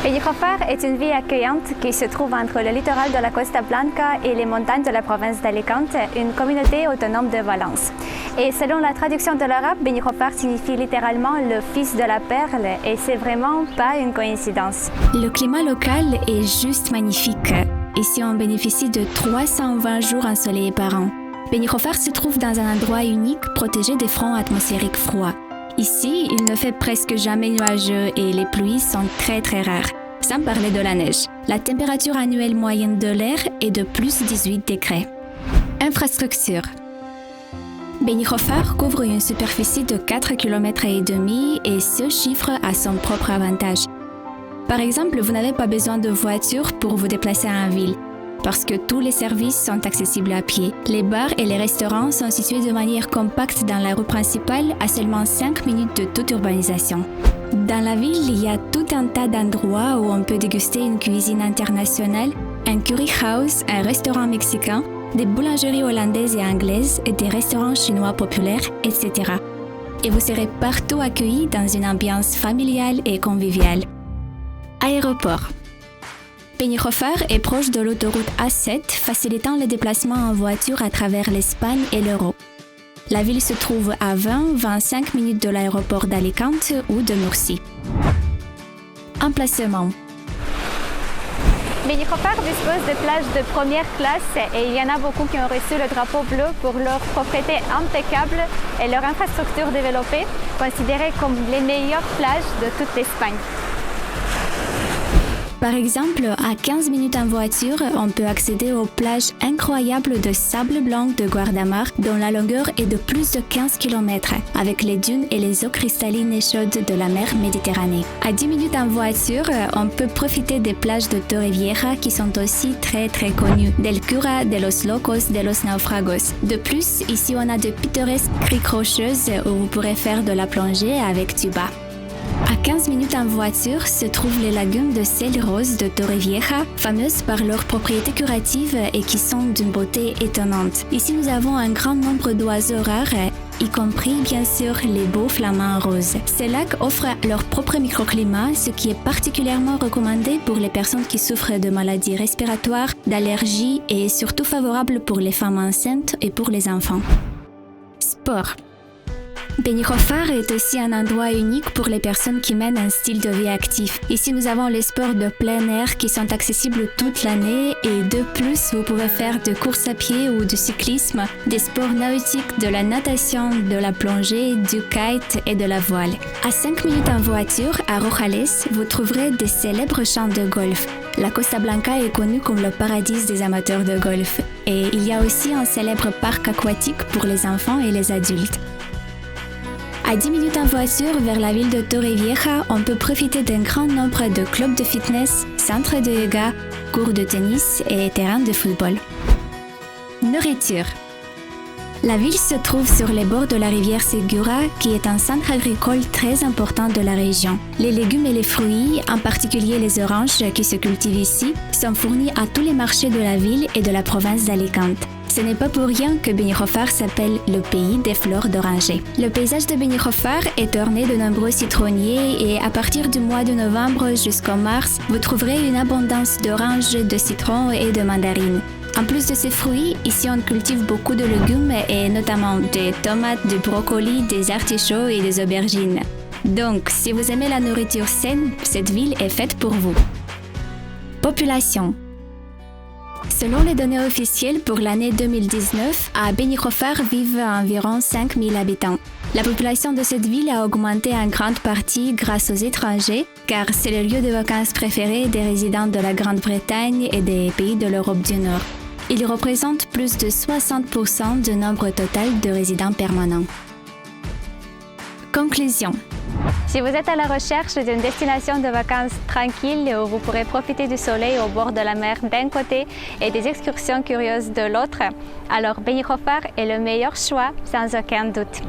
Peñijofer est une ville accueillante qui se trouve entre le littoral de la Costa Blanca et les montagnes de la province d'Alicante, une communauté autonome de Valence. Et selon la traduction de l'arabe, Peñijofer signifie littéralement le fils de la perle et c'est vraiment pas une coïncidence. Le climat local est juste magnifique. Ici, on bénéficie de 320 jours ensoleillés par an. Peñijofer se trouve dans un endroit unique protégé des fronts atmosphériques froids. Ici, il ne fait presque jamais nuageux et les pluies sont très rares, sans parler de la neige. La température annuelle moyenne de l'air est de plus 18 degrés. Infrastructure. Peñijofer couvre une superficie de 4,5 km et ce chiffre a son propre avantage. Par exemple, vous n'avez pas besoin de voiture pour vous déplacer en ville, parce que tous les services sont accessibles à pied. Les bars et les restaurants sont situés de manière compacte dans la rue principale à seulement 5 minutes de toute urbanisation. Dans la ville, il y a tout un tas d'endroits où on peut déguster une cuisine internationale, un curry house, un restaurant mexicain, des boulangeries hollandaises et anglaises et des restaurants chinois populaires, etc. Et vous serez partout accueillis dans une ambiance familiale et conviviale. Aéroport. Peñijofer est proche de l'autoroute A7, facilitant le déplacement en voiture à travers l'Espagne et l'Europe. La ville se trouve à 20-25 minutes de l'aéroport d'Alicante ou de Murcie. Emplacement. Peñijofer dispose de plages de première classe et il y en a beaucoup qui ont reçu le drapeau bleu pour leur propreté impeccable et leur infrastructure développée, considérées comme les meilleures plages de toute l'Espagne. Par exemple, à 15 minutes en voiture, on peut accéder aux plages incroyables de sable blanc de Guardamar, dont la longueur est de plus de 15 km, avec les dunes et les eaux cristallines et chaudes de la mer Méditerranée. À 10 minutes en voiture, on peut profiter des plages de Torrevieja qui sont aussi très connues, del Cura, de los Locos, de los Naufragos. De plus, ici on a de pittoresques criques rocheuses où vous pourrez faire de la plongée avec tuba. À 15 minutes en voiture se trouvent les lagunes de sel rose de Torrevieja, fameuses par leurs propriétés curatives et qui sont d'une beauté étonnante. Ici, nous avons un grand nombre d'oiseaux rares, y compris bien sûr les beaux flamants roses. Ces lacs offrent leur propre microclimat, ce qui est particulièrement recommandé pour les personnes qui souffrent de maladies respiratoires, d'allergies et surtout favorable pour les femmes enceintes et pour les enfants. Sport. Peñijofer est aussi un endroit unique pour les personnes qui mènent un style de vie actif. Ici, nous avons les sports de plein air qui sont accessibles toute l'année et de plus, vous pouvez faire de courses à pied ou du cyclisme, des sports nautiques, de la natation, de la plongée, du kite et de la voile. À 5 minutes en voiture, à Rojales, vous trouverez des célèbres champs de golf. La Costa Blanca est connue comme le paradis des amateurs de golf. Et il y a aussi un célèbre parc aquatique pour les enfants et les adultes. À 10 minutes en voiture vers la ville de Torrevieja, on peut profiter d'un grand nombre de clubs de fitness, centres de yoga, cours de tennis et terrains de football. Nourriture. La ville se trouve sur les bords de la rivière Segura, qui est un centre agricole très important de la région. Les légumes et les fruits, en particulier les oranges qui se cultivent ici, sont fournis à tous les marchés de la ville et de la province d'Alicante. Ce n'est pas pour rien que Peñijofer s'appelle le pays des fleurs d'oranger. Le paysage de Peñijofer est orné de nombreux citronniers et à partir du mois de novembre jusqu'en mars, vous trouverez une abondance d'oranges, de citrons et de mandarines. En plus de ces fruits, ici on cultive beaucoup de légumes et notamment des tomates, du brocoli, des artichauts et des aubergines. Donc, si vous aimez la nourriture saine, cette ville est faite pour vous. Population. Selon les données officielles pour l'année 2019, à Peñijofer vivent environ 5 000 habitants. La population de cette ville a augmenté en grande partie grâce aux étrangers, car c'est le lieu de vacances préféré des résidents de la Grande-Bretagne et des pays de l'Europe du Nord. Ils représentent plus de 60% du nombre total de résidents permanents. Conclusion. Si vous êtes à la recherche d'une destination de vacances tranquille où vous pourrez profiter du soleil au bord de la mer d'un côté et des excursions curieuses de l'autre, alors Peñijofer est le meilleur choix sans aucun doute.